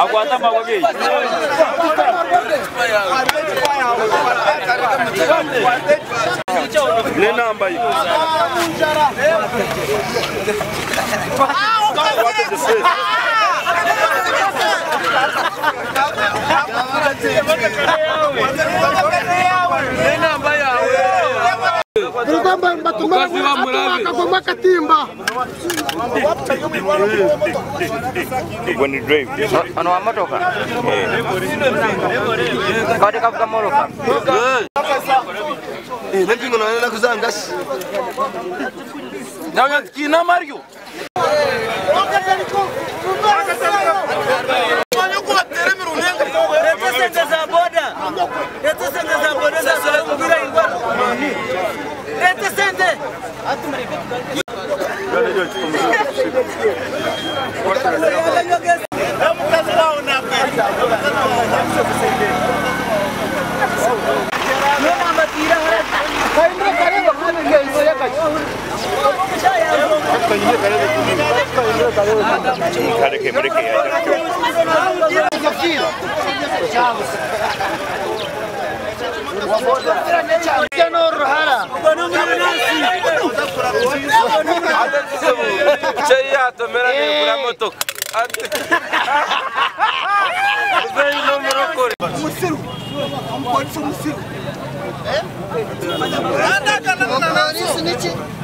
Aguanta magwage. Ne namba hiyo? What is this? When you drive, ano amotoka kadi kavuga moroka lepingo naenda kuzangas nawe kina Mario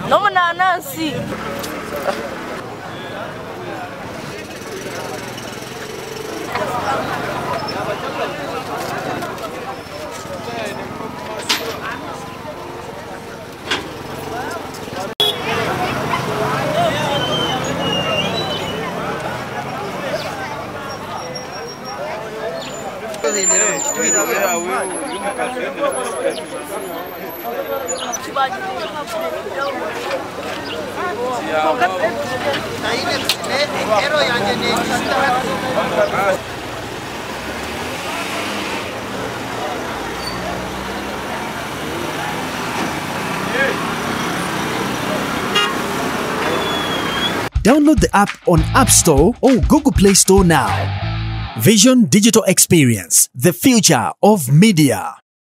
no nanasi. Download the app on App Store or Google Play Store now. Vision Digital Experience, the future of media.